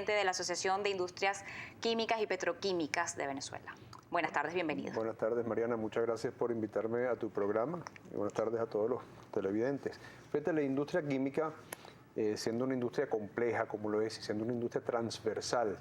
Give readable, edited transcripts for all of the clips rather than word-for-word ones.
de la Asociación de Industrias Químicas y Petroquímicas de Venezuela. Buenas tardes, bienvenido. Buenas tardes, Mariana. Muchas gracias por invitarme a tu programa. Y buenas tardes a todos los televidentes. Fíjate, la industria química, siendo una industria compleja como lo es, y siendo una industria transversal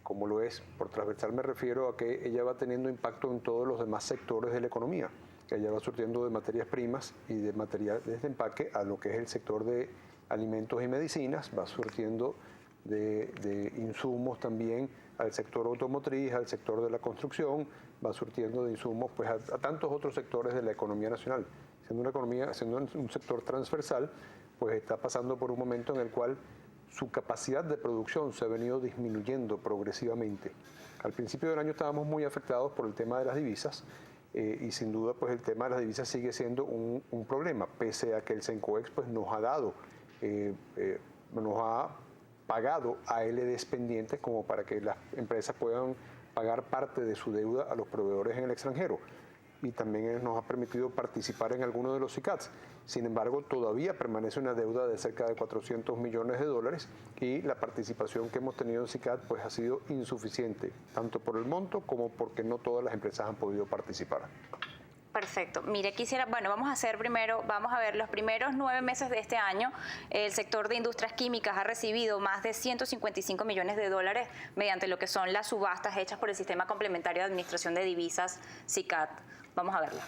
como lo es, por transversal me refiero a que ella va teniendo impacto en todos los demás sectores de la economía, que ella va surtiendo de materias primas y de materiales de empaque a lo que es el sector de alimentos y medicinas, va surtiendo de insumos también al sector automotriz, al sector de la construcción, va surtiendo de insumos pues a tantos otros sectores de la economía nacional. Siendo un sector transversal, pues está pasando por un momento en el cual su capacidad de producción se ha venido disminuyendo progresivamente. Al principio del año estábamos muy afectados por el tema de las divisas y sin duda pues el tema de las divisas sigue siendo un problema, pese a que el Cencoex pues nos ha pagado ALDs pendientes como para que las empresas puedan pagar parte de su deuda a los proveedores en el extranjero. Y también nos ha permitido participar en algunos de los SICADs. Sin embargo, todavía permanece una deuda de cerca de 400 millones de dólares y la participación que hemos tenido en SICAD pues ha sido insuficiente, tanto por el monto como porque no todas las empresas han podido participar. Perfecto. Mire, vamos a ver los primeros 9 meses de este año. El sector de industrias químicas ha recibido más de 155 millones de dólares mediante lo que son las subastas hechas por el Sistema Complementario de Administración de Divisas, SICAD. Vamos a verla.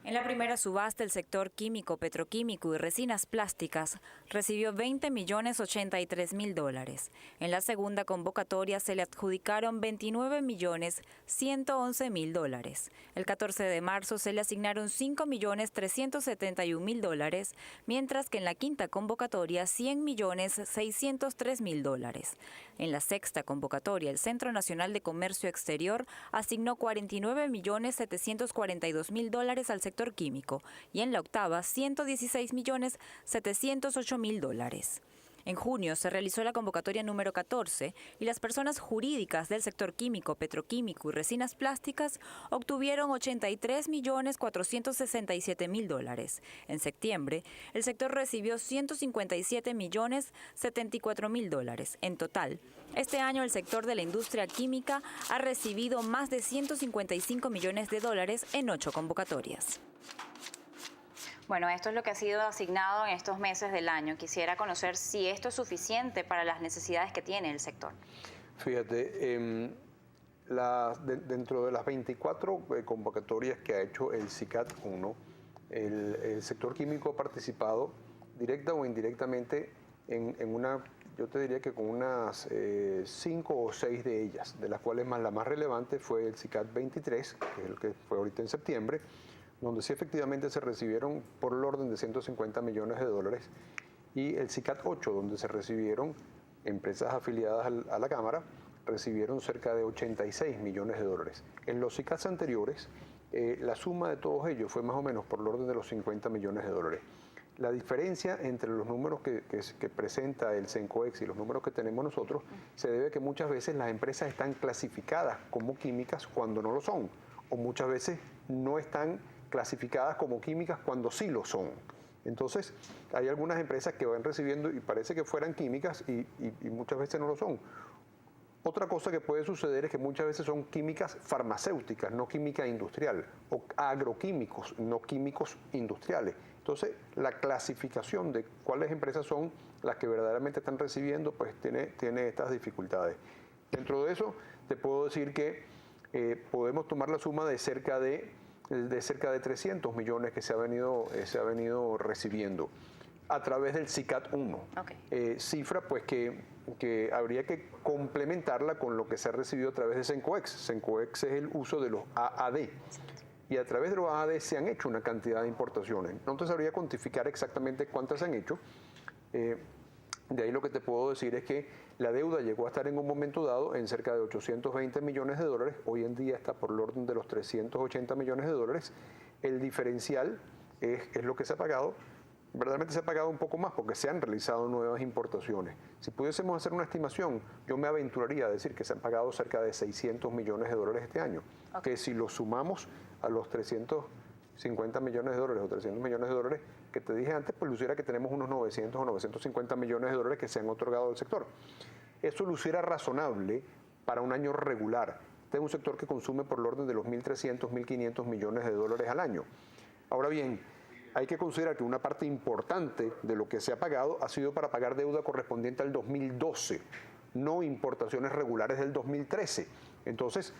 En la primera subasta, el sector químico, petroquímico y resinas plásticas recibió 20.083.000 dólares. En la segunda convocatoria se le adjudicaron 29.111.000 dólares. El 14 de marzo se le asignaron 5.371.000 dólares, mientras que en la quinta convocatoria 100.603.000 dólares. En la sexta convocatoria, el Centro Nacional de Comercio Exterior asignó 49.742.000 dólares al sector químico y en la octava 116.708.000 dólares. En junio se realizó la convocatoria número 14 y las personas jurídicas del sector químico, petroquímico y resinas plásticas obtuvieron 83.467.000 dólares. En septiembre, el sector recibió 157.074.000 dólares. En total, este año el sector de la industria química ha recibido más de 155 millones de dólares en 8 convocatorias. Bueno, esto es lo que ha sido asignado en estos meses del año. Quisiera conocer si esto es suficiente para las necesidades que tiene el sector. Fíjate, dentro de las 24 convocatorias que ha hecho el SICAD 1, el sector químico ha participado directa o indirectamente yo te diría que con unas 5 o 6 de ellas, de las cuales la más relevante fue el SICAD 23, que es el que fue ahorita en septiembre, donde sí efectivamente se recibieron por el orden de 150 millones de dólares, y el SICAD 8, donde se recibieron empresas afiliadas a la Cámara, recibieron cerca de 86 millones de dólares. En los SICADs anteriores, la suma de todos ellos fue más o menos por el orden de los 50 millones de dólares. La diferencia entre los números que presenta el Cencoex y los números que tenemos nosotros se debe a que muchas veces las empresas están clasificadas como químicas cuando no lo son, o muchas veces no están clasificadas como químicas cuando sí lo son. Entonces, hay algunas empresas que van recibiendo y parece que fueran químicas y muchas veces no lo son. Otra cosa que puede suceder es que muchas veces son químicas farmacéuticas, no química industrial, o agroquímicos, no químicos industriales. Entonces, la clasificación de cuáles empresas son las que verdaderamente están recibiendo, pues tiene estas dificultades. Dentro de eso, te puedo decir que podemos tomar la suma de cerca de 300 millones que se ha venido recibiendo a través del SICAD 1. Okay. Cifra pues que habría que complementarla con lo que se ha recibido a través de Cencoex. Cencoex es el uso de los AAD. Y a través de los AAD se han hecho una cantidad de importaciones. No te sabría cuantificar exactamente cuántas se han hecho. De ahí lo que te puedo decir es que la deuda llegó a estar en un momento dado en cerca de 820 millones de dólares. Hoy en día está por el orden de los 380 millones de dólares. El diferencial es lo que se ha pagado. Verdaderamente se ha pagado un poco más porque se han realizado nuevas importaciones. Si pudiésemos hacer una estimación, yo me aventuraría a decir que se han pagado cerca de 600 millones de dólares este año. Okay. Que si lo sumamos a los 300 50 millones de dólares o 300 millones de dólares que te dije antes, pues luciera que tenemos unos 900 o 950 millones de dólares que se han otorgado al sector. Eso luciera razonable para un año regular. Este es un sector que consume por el orden de los 1.300, 1.500 millones de dólares al año. Ahora bien, hay que considerar que una parte importante de lo que se ha pagado ha sido para pagar deuda correspondiente al 2012, no importaciones regulares del 2013. Entonces,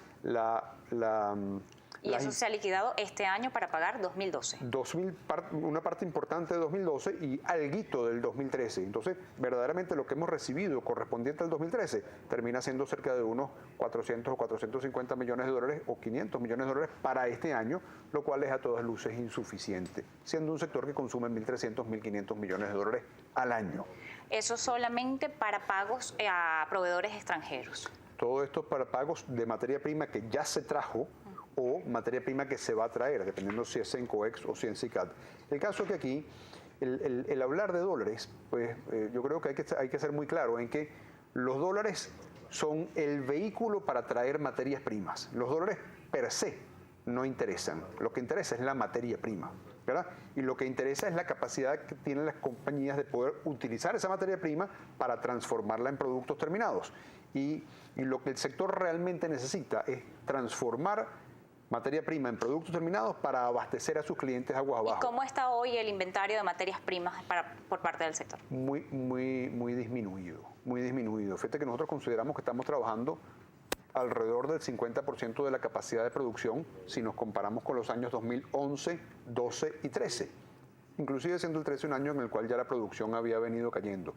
y eso se ha liquidado este año para pagar 2012. Una parte importante de 2012 y alguito del 2013. Entonces, verdaderamente lo que hemos recibido correspondiente al 2013 termina siendo cerca de unos 400 o 450 millones de dólares o 500 millones de dólares para este año, lo cual es a todas luces insuficiente, siendo un sector que consume 1.300, 1.500 millones de dólares al año. Eso solamente para pagos a proveedores extranjeros. Todo esto para pagos de materia prima que ya se trajo o materia prima que se va a traer, dependiendo si es en COEX o si en SICAD. El caso es que aquí, el hablar de dólares, pues yo creo que hay que ser muy claro en que los dólares son el vehículo para traer materias primas. Los dólares per se no interesan. Lo que interesa es la materia prima, ¿verdad? Y lo que interesa es la capacidad que tienen las compañías de poder utilizar esa materia prima para transformarla en productos terminados. Y lo que el sector realmente necesita es transformar materia prima en productos terminados para abastecer a sus clientes aguas abajo. ¿Y cómo está hoy el inventario de materias primas por parte del sector? Muy disminuido, muy disminuido. Fíjate que nosotros consideramos que estamos trabajando alrededor del 50% de la capacidad de producción si nos comparamos con los años 2011, 12 y 13. Inclusive siendo el 13 un año en el cual ya la producción había venido cayendo.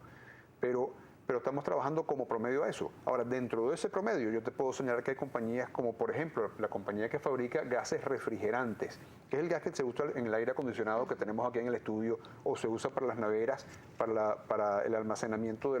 Pero estamos trabajando como promedio a eso. Ahora, dentro de ese promedio, yo te puedo señalar que hay compañías como, por ejemplo, la compañía que fabrica gases refrigerantes, que es el gas que se usa en el aire acondicionado que tenemos aquí en el estudio, o se usa para las neveras, para el almacenamiento de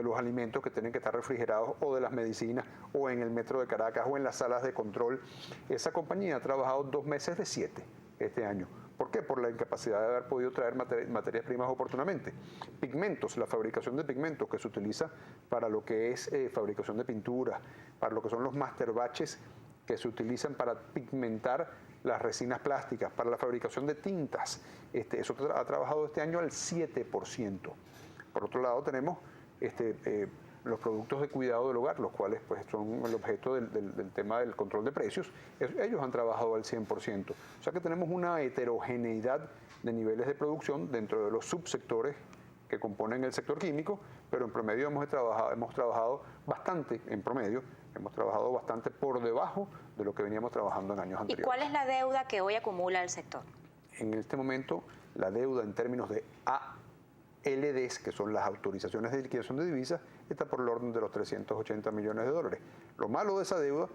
los alimentos que tienen que estar refrigerados, o de las medicinas, o en el metro de Caracas, o en las salas de control. Esa compañía ha trabajado 2 meses de 7 este año. ¿Por qué? Por la incapacidad de haber podido traer materias primas oportunamente. Pigmentos, la fabricación de pigmentos que se utiliza para lo que es fabricación de pinturas, para lo que son los master batches que se utilizan para pigmentar las resinas plásticas, para la fabricación de tintas. Eso ha trabajado este año al 7%. Por otro lado tenemos los productos de cuidado del hogar, los cuales pues, son el objeto del tema del control de precios. Ellos han trabajado al 100%. O sea que tenemos una heterogeneidad de niveles de producción dentro de los subsectores que componen el sector químico, pero en promedio hemos trabajado bastante, hemos trabajado bastante por debajo de lo que veníamos trabajando en años anteriores. ¿Y cuál es la deuda que hoy acumula el sector? En este momento, la deuda en términos de ALDs, que son las autorizaciones de liquidación de divisas, está por el orden de los 380 millones de dólares. Lo malo de esa deuda,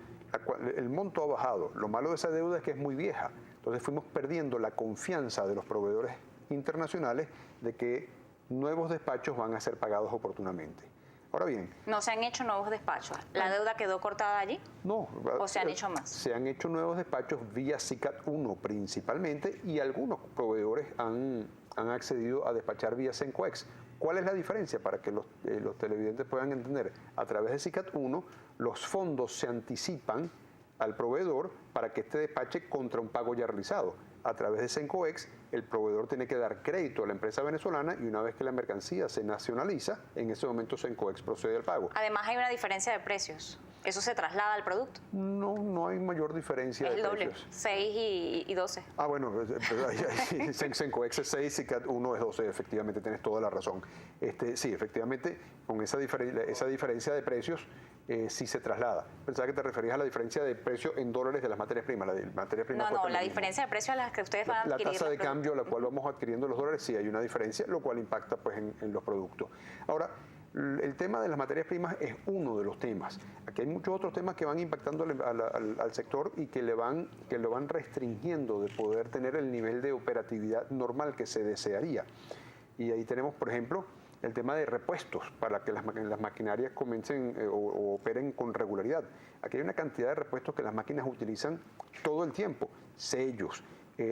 el monto ha bajado, lo malo de esa deuda es que es muy vieja. Entonces fuimos perdiendo la confianza de los proveedores internacionales de que nuevos despachos van a ser pagados oportunamente. Ahora bien... ¿No se han hecho nuevos despachos? ¿La deuda quedó cortada allí? No. ¿O se han hecho más? Se han hecho nuevos despachos vía SICAD 1 principalmente, y algunos proveedores han accedido a despachar vía CENCOEX. ¿Cuál es la diferencia? Para que los televidentes puedan entender. A través de SICAD 1, los fondos se anticipan al proveedor para que despache contra un pago ya realizado. A través de CENCOEX, el proveedor tiene que dar crédito a la empresa venezolana, y una vez que la mercancía se nacionaliza, en ese momento CENCOEX procede al pago. Además hay una diferencia de precios. ¿Eso se traslada al producto? No hay mayor diferencia de precios. Es el doble, 6 y 12. Ah, bueno, CENCOEX es 6, SICAD 1 es 12, efectivamente, tienes toda la razón. Sí, efectivamente, con esa diferencia de precios, sí se traslada. Pensaba que te referías a la diferencia de precio en dólares de las materias primas. La diferencia de precio a las que ustedes van a adquirir. La tasa de cambio a la cual vamos adquiriendo los dólares, sí hay una diferencia, lo cual impacta pues en los productos. Ahora, el tema de las materias primas es uno de los temas. Aquí hay muchos otros temas que van impactando al sector y que lo van restringiendo de poder tener el nivel de operatividad normal que se desearía. Y ahí tenemos, por ejemplo, el tema de repuestos para que las maquinarias comiencen o operen con regularidad. Aquí hay una cantidad de repuestos que las máquinas utilizan todo el tiempo: sellos,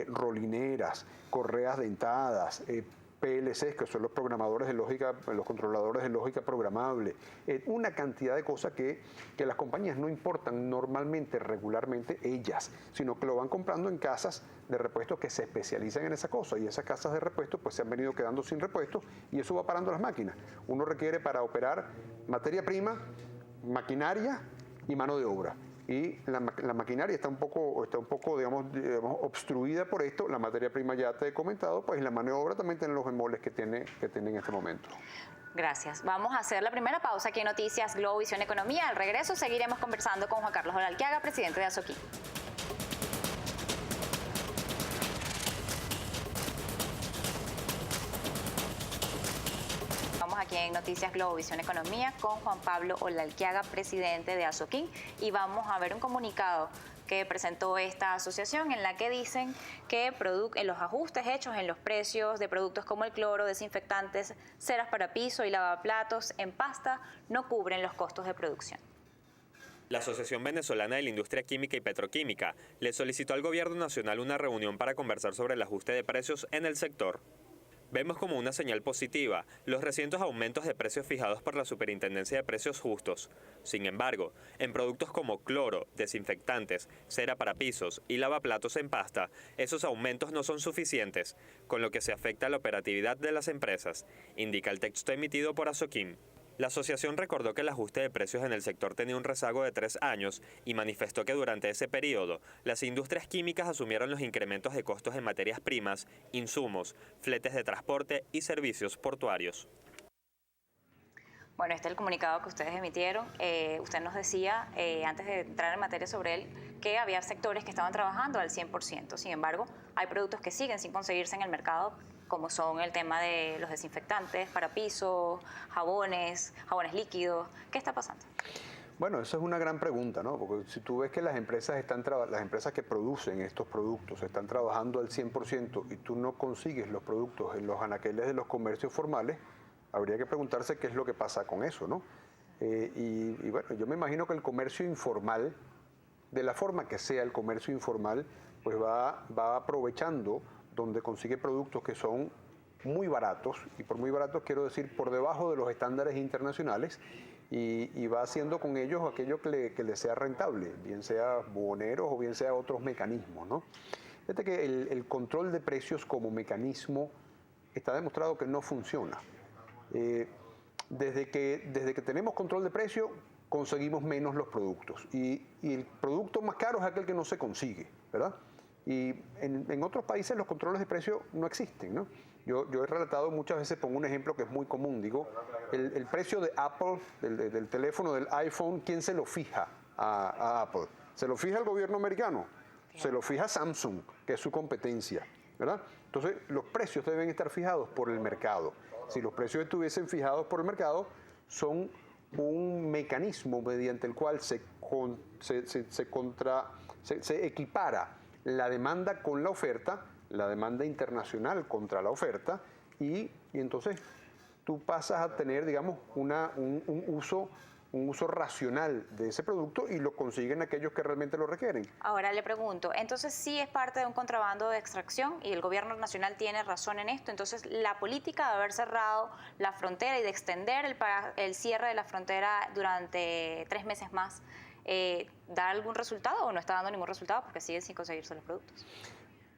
rolineras, correas dentadas, PLCs, que son los programadores de lógica, los controladores de lógica programable, una cantidad de cosas que las compañías no importan normalmente, regularmente ellas, sino que lo van comprando en casas de repuestos que se especializan en esa cosa, y esas casas de repuestos pues se han venido quedando sin repuestos y eso va parando las máquinas. Uno requiere para operar materia prima, maquinaria y mano de obra. Y la maquinaria está un poco digamos, obstruida por esto. La materia prima ya te he comentado, pues la mano de obra también tiene los bemoles que tiene en este momento. Gracias. Vamos a hacer la primera pausa aquí en Noticias Globovisión Economía. Al regreso seguiremos conversando con Juan Carlos Olalquiaga, presidente de Azoquín. Aquí en Noticias Globovisión Economía con Juan Pablo Olalquiaga, presidente de Azoquín, y vamos a ver un comunicado que presentó esta asociación en la que dicen que los ajustes hechos en los precios de productos como el cloro, desinfectantes, ceras para piso y lavaplatos en pasta no cubren los costos de producción. La Asociación Venezolana de la Industria Química y Petroquímica le solicitó al Gobierno Nacional una reunión para conversar sobre el ajuste de precios en el sector. Vemos como una señal positiva los recientes aumentos de precios fijados por la Superintendencia de Precios Justos. Sin embargo, en productos como cloro, desinfectantes, cera para pisos y lavaplatos en pasta, esos aumentos no son suficientes, con lo que se afecta la operatividad de las empresas, indica el texto emitido por Azoquín. La asociación recordó que el ajuste de precios en el sector tenía un rezago de 3 años y manifestó que durante ese periodo las industrias químicas asumieron los incrementos de costos en materias primas, insumos, fletes de transporte y servicios portuarios. Bueno, este es el comunicado que ustedes emitieron. Usted nos decía, antes de entrar en materia sobre él, que había sectores que estaban trabajando al 100%. Sin embargo, hay productos que siguen sin conseguirse en el mercado, como son el tema de los desinfectantes para pisos, jabones líquidos. ¿Qué está pasando? Bueno, esa es una gran pregunta, ¿no? Porque si tú ves que las empresas que producen estos productos están trabajando al 100% y tú no consigues los productos en los anaqueles de los comercios formales, habría que preguntarse qué es lo que pasa con eso, ¿no? Y bueno, yo me imagino que el comercio informal, de la forma que sea el comercio informal, pues va aprovechando donde consigue productos que son muy baratos, y por muy baratos quiero decir por debajo de los estándares internacionales, y va haciendo con ellos aquello que le sea rentable, bien sea buhoneros o bien sea otros mecanismos, ¿no? Fíjate que el control de precios como mecanismo está demostrado que no funciona. Desde que tenemos control de precio, conseguimos menos los productos, y el producto más caro es aquel que no se consigue, ¿verdad? Y en otros países los controles de precio no existen, ¿no? Yo he relatado muchas veces, pongo un ejemplo que es muy común, digo, el precio de Apple, del teléfono, del iPhone, ¿quién se lo fija a Apple? ¿Se lo fija el gobierno americano? Se lo fija Samsung, que es su competencia, ¿verdad? Entonces, los precios deben estar fijados por el mercado. Si los precios estuviesen fijados por el mercado, son un mecanismo mediante el cual se equipara la demanda con la oferta, la demanda internacional contra la oferta, y entonces tú pasas a tener, digamos, un uso racional de ese producto, y lo consiguen aquellos que realmente lo requieren. Ahora le pregunto, entonces sí es parte de un contrabando de extracción y el gobierno nacional tiene razón en esto. Entonces la política de haber cerrado la frontera y de extender el cierre de la frontera durante 3 meses más, ¿da algún resultado o no está dando ningún resultado porque siguen sin conseguirse los productos?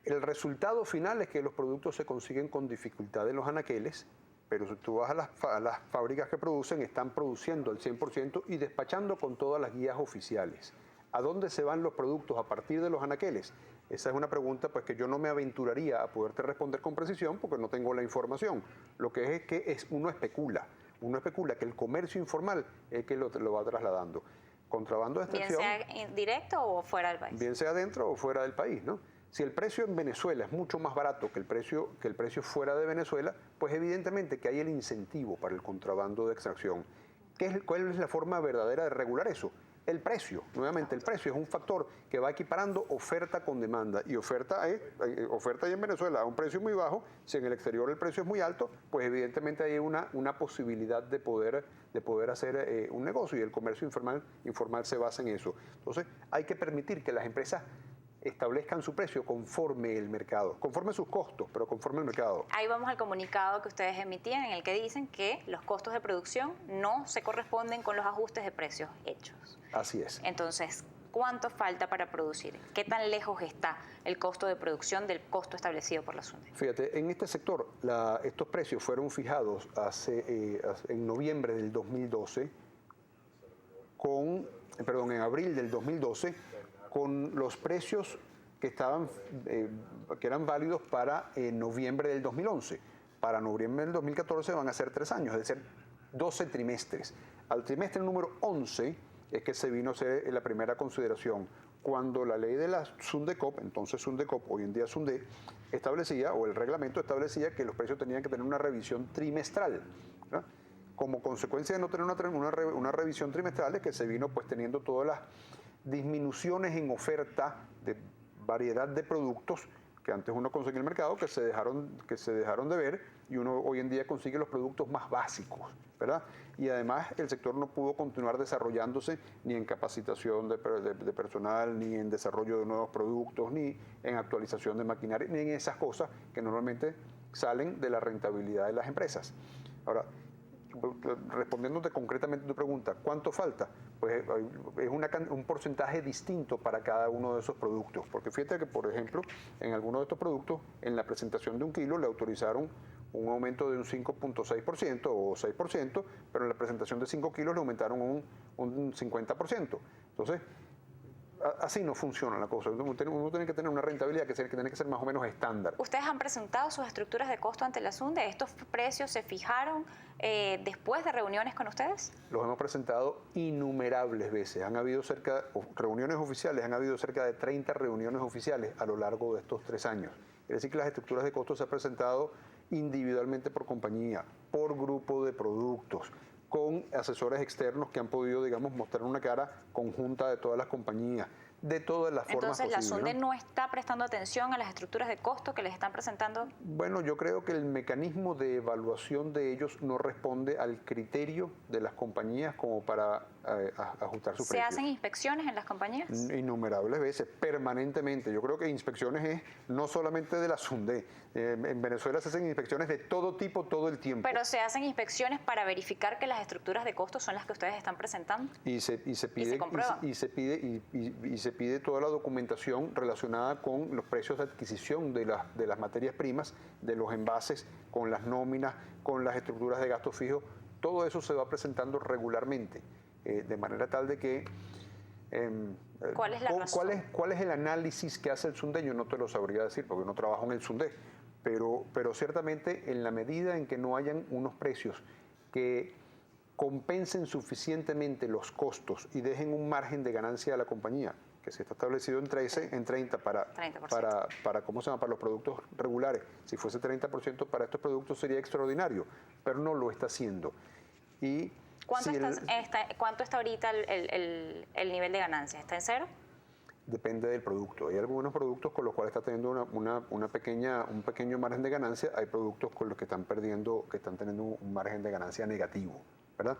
El resultado final es que los productos se consiguen con dificultad en los anaqueles, pero si tú vas a las fábricas que producen, están produciendo al 100% y despachando con todas las guías oficiales. ¿A dónde se van los productos a partir de los anaqueles? Esa es una pregunta pues, que yo no me aventuraría a poderte responder con precisión porque no tengo la información. Lo que es que uno especula que el comercio informal es el que lo va trasladando. Contrabando de extracción. Bien sea directo o fuera del país. Bien sea dentro o fuera del país, ¿no? Si el precio en Venezuela es mucho más barato que el precio fuera de Venezuela, pues evidentemente que hay el incentivo para el contrabando de extracción. ¿Cuál es la forma verdadera de regular eso? El precio. Nuevamente, el precio es un factor que va equiparando oferta con demanda. Y oferta ahí en Venezuela a un precio muy bajo. Si en el exterior el precio es muy alto, pues evidentemente hay una posibilidad de poder hacer un negocio. Y el comercio informal se basa en eso. Entonces, hay que permitir que las empresas establezcan su precio conforme el mercado, conforme sus costos, pero conforme el mercado. Ahí vamos al comunicado que ustedes emitían en el que dicen que los costos de producción no se corresponden con los ajustes de precios hechos. Así es. Entonces, ¿cuánto falta para producir? ¿Qué tan lejos está el costo de producción del costo establecido por la SUNDE? Fíjate, en este sector estos precios fueron fijados en noviembre del 2012, en abril del 2012, con los precios que eran válidos para noviembre del 2011. Para noviembre del 2014 van a ser 3 años, es decir, 12 trimestres. Al trimestre número 11 es que se vino a hacer la primera consideración, cuando la ley de la SUNDECOP, entonces SUNDECOP, hoy en día SUNDE, establecía, o el reglamento establecía, que los precios tenían que tener una revisión trimestral, ¿verdad? Como consecuencia de no tener una revisión trimestral, es que se vino pues teniendo todas las disminuciones en oferta de variedad de productos que antes uno conseguía en el mercado, que se dejaron de ver, y uno hoy en día consigue los productos más básicos, ¿verdad? Y además el sector no pudo continuar desarrollándose ni en capacitación de personal, ni en desarrollo de nuevos productos, ni en actualización de maquinaria, ni en esas cosas que normalmente salen de la rentabilidad de las empresas. Ahora, respondiéndote concretamente a tu pregunta, ¿cuánto falta? Pues es un porcentaje distinto para cada uno de esos productos, porque fíjate que, por ejemplo, en algunos de estos productos, en la presentación de 1 kilo le autorizaron un aumento de un 5.6% o 6%, pero en la presentación de 5 kilos le aumentaron un 50%. Entonces, así no funciona la cosa. Uno tiene que tener una rentabilidad que tiene que ser más o menos estándar. ¿Ustedes han presentado sus estructuras de costo ante la SUNDE? ¿Estos precios se fijaron después de reuniones con ustedes? Los hemos presentado innumerables veces. Han habido reuniones oficiales, han habido cerca de 30 reuniones oficiales a lo largo de estos 3 años. Es decir, que las estructuras de costo se han presentado individualmente por compañía, por grupo de productos, con asesores externos que han podido, digamos, mostrar una cara conjunta de todas las compañías, de todas las formas Entonces, posibles. ¿la SUNDE no está prestando atención a las estructuras de costo que les están presentando? Bueno, yo creo que el mecanismo de evaluación de ellos no responde al criterio de las compañías como para ajustar su precio. ¿Se hacen inspecciones en las compañías? Innumerables veces, permanentemente. Yo creo que inspecciones es no solamente de la SUNDE. En Venezuela se hacen inspecciones de todo tipo, todo el tiempo. Pero se hacen inspecciones para verificar que las estructuras de costo son las que ustedes están presentando. Y se pide toda la documentación relacionada con los precios de adquisición de las materias primas, de los envases, con las nóminas, con las estructuras de gasto fijo. Todo eso se va presentando regularmente, de manera tal de que... ¿Cuál es la razón? ¿Cuál es el análisis que hace el SUNDE? Yo no te lo sabría decir porque no trabajo en el SUNDE, pero ciertamente en la medida en que no hayan unos precios que compensen suficientemente los costos y dejen un margen de ganancia a la compañía, que se está establecido en 30 para los productos regulares. Si fuese 30% para estos productos sería extraordinario, pero no lo está haciendo. Y ¿Cuánto está ahorita el nivel de ganancia? ¿Está en cero? Depende del producto. Hay algunos productos con los cuales está teniendo un pequeño margen de ganancia. Hay productos con los que están teniendo un margen de ganancia negativo, ¿verdad?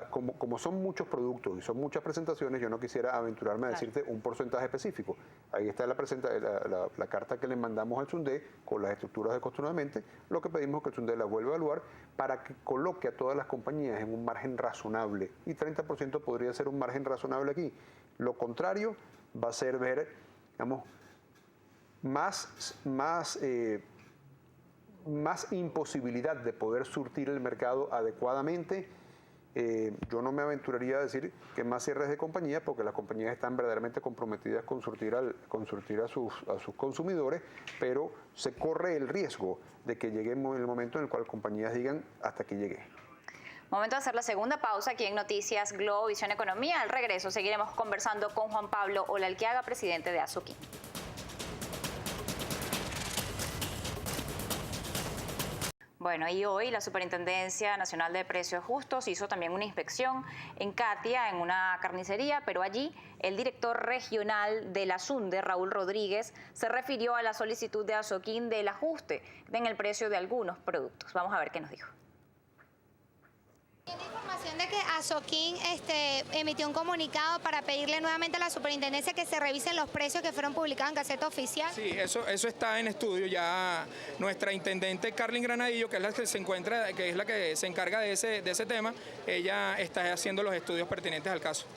Como son muchos productos y son muchas presentaciones, yo no quisiera aventurarme a decirte un porcentaje específico. Ahí está la carta que le mandamos al SUNDE con las estructuras de costo nuevamente. Lo que pedimos es que el SUNDE la vuelva a evaluar para que coloque a todas las compañías en un margen razonable. Y 30% podría ser un margen razonable aquí. Lo contrario va a ser ver, digamos, más imposibilidad de poder surtir el mercado adecuadamente. Yo no me aventuraría a decir que más cierres de compañías, porque las compañías están verdaderamente comprometidas con surtir a sus consumidores, pero se corre el riesgo de que lleguemos en el momento en el cual compañías digan hasta que llegué. Momento de hacer la segunda pausa aquí en Noticias Globo Visión Economía. Al regreso seguiremos conversando con Juan Pablo Olalquiaga, presidente de Azoquim. Bueno, y hoy la Superintendencia Nacional de Precios Justos hizo también una inspección en Catia, en una carnicería, pero allí el director regional de la SUNDE, Raúl Rodríguez, se refirió a la solicitud de Azoquim del ajuste en el precio de algunos productos. Vamos a ver qué nos dijo. ¿Tiene información entiende que Azoquín emitió un comunicado para pedirle nuevamente a la superintendencia que se revisen los precios que fueron publicados en Gaceta Oficial. Sí, eso está en estudio. Ya nuestra intendente Carlin Granadillo, que es la que se encuentra, que es la que se encarga de ese tema, ella está haciendo los estudios pertinentes al caso.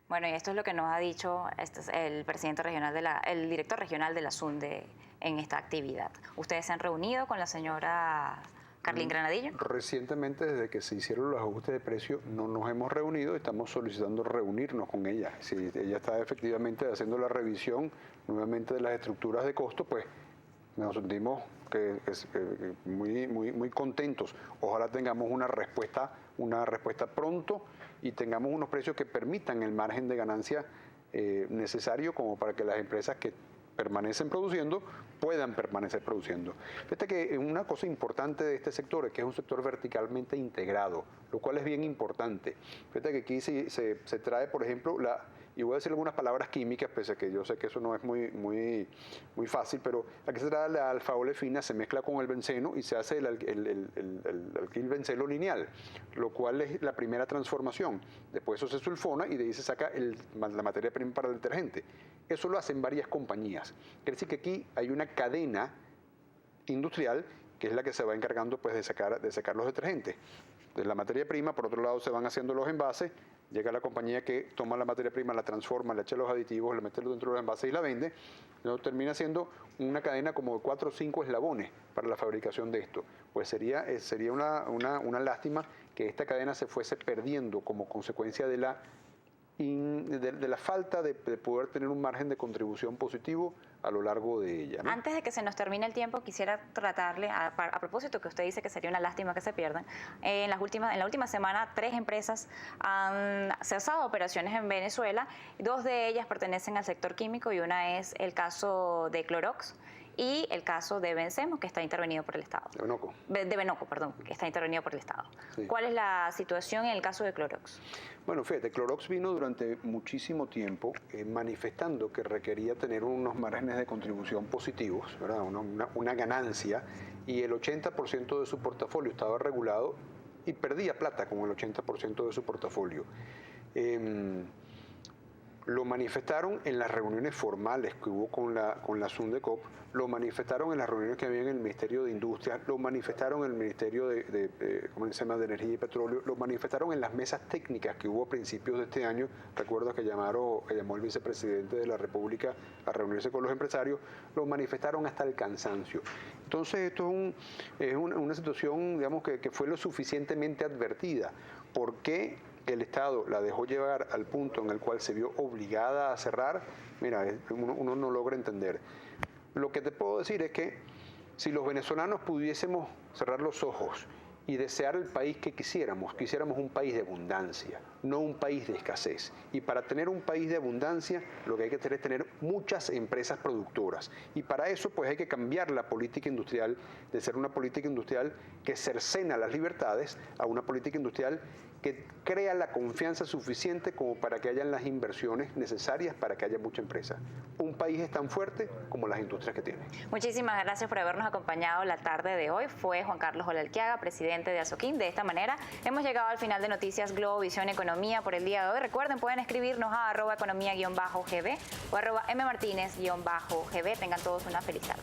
Bueno, y esto es lo que nos ha dicho el presidente regional el director regional de la SUNDE en esta actividad. ¿Ustedes se han reunido con la señora Carlin Granadillo? Recientemente, desde que se hicieron los ajustes de precio, no nos hemos reunido, estamos solicitando reunirnos con ella. Si ella está efectivamente haciendo la revisión nuevamente de las estructuras de costo, pues nos sentimos muy contentos. Ojalá tengamos una respuesta pronto y tengamos unos precios que permitan el margen de ganancia necesario como para que las empresas que permanecen produciendo puedan permanecer produciendo. Fíjate que una cosa importante de este sector es que es un sector verticalmente integrado, lo cual es bien importante. Fíjate que aquí se trae, por ejemplo, y voy a decir algunas palabras químicas, pese a que yo sé que eso no es muy fácil, pero aquí se trae la alfa-olefina, se mezcla con el benceno y se hace el alquil-benceno lineal, lo cual es la primera transformación. Después eso se sulfona y de ahí se saca la materia prima para el detergente. Eso lo hacen varias compañías. Quiere decir que aquí hay una cadena industrial que es la que se va encargando pues, de sacar los detergentes. De la materia prima, por otro lado, se van haciendo los envases, llega la compañía que toma la materia prima, la transforma, le echa los aditivos, le mete dentro de los envases y la vende. Entonces termina siendo una cadena como de 4 o 5 eslabones para la fabricación de esto. Pues sería una lástima que esta cadena se fuese perdiendo como consecuencia de la falta de poder tener un margen de contribución positivo a lo largo de ella, ¿no? Antes de que se nos termine el tiempo, quisiera tratarle, a propósito que usted dice que sería una lástima que se pierdan, en la última semana 3 empresas han cesado operaciones en Venezuela, 2 de ellas pertenecen al sector químico y una es el caso de Clorox y el caso de Vencemos, que está intervenido por el Estado. De Benoco, perdón, que está intervenido por el Estado. Sí. ¿Cuál es la situación en el caso de Clorox? Bueno, fíjate, Clorox vino durante muchísimo tiempo manifestando que requería tener unos márgenes de contribución positivos, ¿verdad? Una ganancia, y el 80% de su portafolio estaba regulado y perdía plata con el 80% de su portafolio. Lo manifestaron en las reuniones formales que hubo con la SUNDECOP, lo manifestaron en las reuniones que había en el Ministerio de Industria, lo manifestaron en el Ministerio de Energía y Petróleo, lo manifestaron en las mesas técnicas que hubo a principios de este año. Recuerdo que llamó el vicepresidente de la República a reunirse con los empresarios, lo manifestaron hasta el cansancio. Entonces esto es una situación, digamos, que fue lo suficientemente advertida. ¿Por qué el Estado la dejó llevar al punto en el cual se vio obligada a cerrar? Mira, uno no logra entender. Lo que te puedo decir es que si los venezolanos pudiésemos cerrar los ojos y desear el país que quisiéramos un país de abundancia, no un país de escasez. Y para tener un país de abundancia, lo que hay que hacer es tener muchas empresas productoras. Y para eso, pues hay que cambiar la política industrial, de ser una política industrial que cercena las libertades, a una política industrial que crea la confianza suficiente como para que hayan las inversiones necesarias para que haya mucha empresa. Un país es tan fuerte como las industrias que tiene. Muchísimas gracias por habernos acompañado la tarde de hoy. Fue Juan Carlos Olalquiaga, presidente de Azoquín. De esta manera hemos llegado al final de Noticias Globovisión Economía por el día de hoy. Recuerden, pueden escribirnos a @economía_gb o @mmartinez_gb. Tengan todos una feliz tarde.